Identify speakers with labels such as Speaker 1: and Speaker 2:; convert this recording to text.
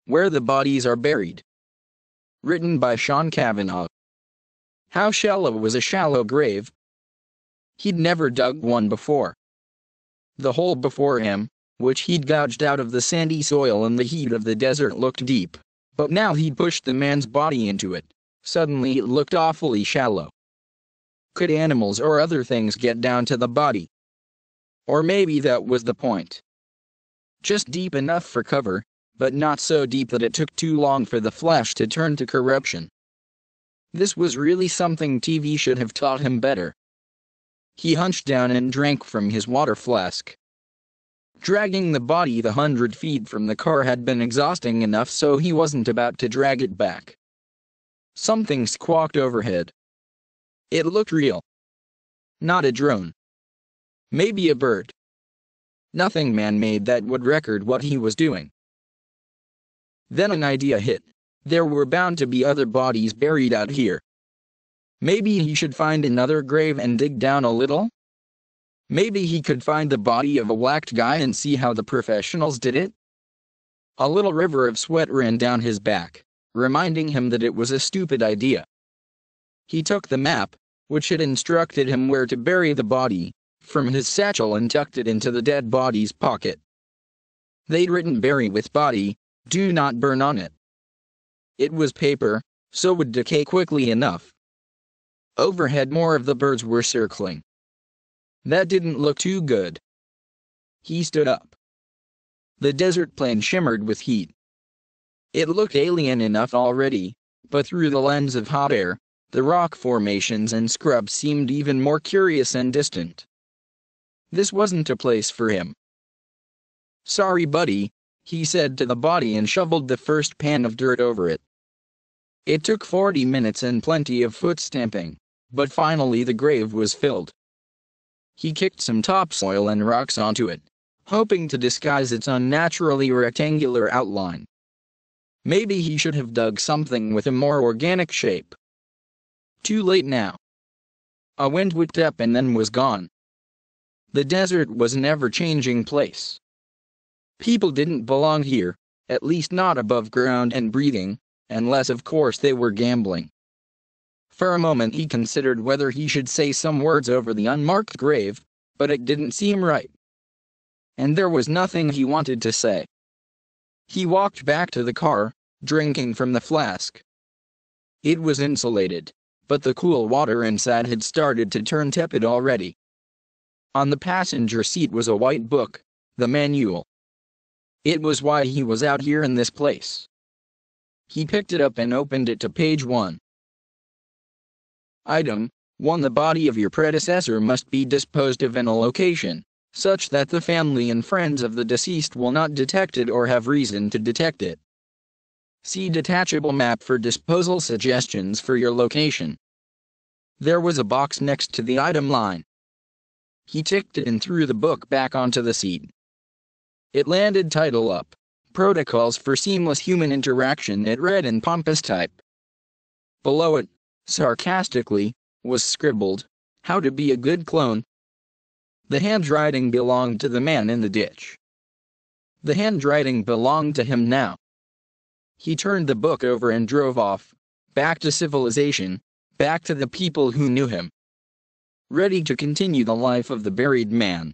Speaker 1: Where the Bodies Are Buried. Written by Kavanagh. How shallow was a shallow grave? He'd never dug one before. The hole before him, which he'd gouged out of the sandy soil in the heat of the desert, looked deep, but now he'd pushed the man's body into it. Suddenly it looked awfully shallow. Could animals or other things get down to the body? Or maybe that was the point. Just deep enough for cover, but not so deep that it took too long for the flesh to turn to corruption. This was really something TV should have taught him better. He hunched down and drank from his water flask. Dragging the body the 100 feet from the car had been exhausting enough, so he wasn't about to drag it back. Something squawked overhead. It looked real. Not a drone. Maybe a bird. Nothing man-made that would record what he was doing. Then an idea hit. There were bound to be other bodies buried out here. Maybe he should find another grave and dig down a little? Maybe he could find the body of a whacked guy and see how the professionals did it? A little river of sweat ran down his back, reminding him that it was a stupid idea. He took the map, which had instructed him where to bury the body, from his satchel and tucked it into the dead body's pocket. They'd written "bury with body, do not burn" on it. It was paper, so would decay quickly enough. Overhead more of the birds were circling. That didn't look too good. He stood up. The desert plain shimmered with heat. It looked alien enough already, but through the lens of hot air, the rock formations and scrub seemed even more curious and distant. This wasn't a place for him. "Sorry, buddy," he said to the body and shoveled the first pan of dirt over it. It took 40 minutes and plenty of foot stamping, but finally the grave was filled. He kicked some topsoil and rocks onto it, hoping to disguise its unnaturally rectangular outline. Maybe he should have dug something with a more organic shape. Too late now. A wind whipped up and then was gone. The desert was an ever-changing place. People didn't belong here, at least not above ground and breathing, unless of course they were gambling. For a moment he considered whether he should say some words over the unmarked grave, but it didn't seem right. And there was nothing he wanted to say. He walked back to the car, drinking from the flask. It was insulated, but the cool water inside had started to turn tepid already. On the passenger seat was a white book, the manual. It was why he was out here in this place. He picked it up and opened it to page 1. Item 1. The body of your predecessor must be disposed of in a location, such that the family and friends of the deceased will not detect it or have reason to detect it. See detachable map for disposal suggestions for your location. There was a box next to the item line. He ticked it and threw the book back onto the seat. It landed title up, Protocols for Seamless Human Interaction. It read in pompous type. Below it, sarcastically, was scribbled, How to be a good clone. The handwriting belonged to the man in the ditch. The handwriting belonged to him now. He turned the book over and drove off, back to civilization, back to the people who knew him. Ready to continue the life of the buried man.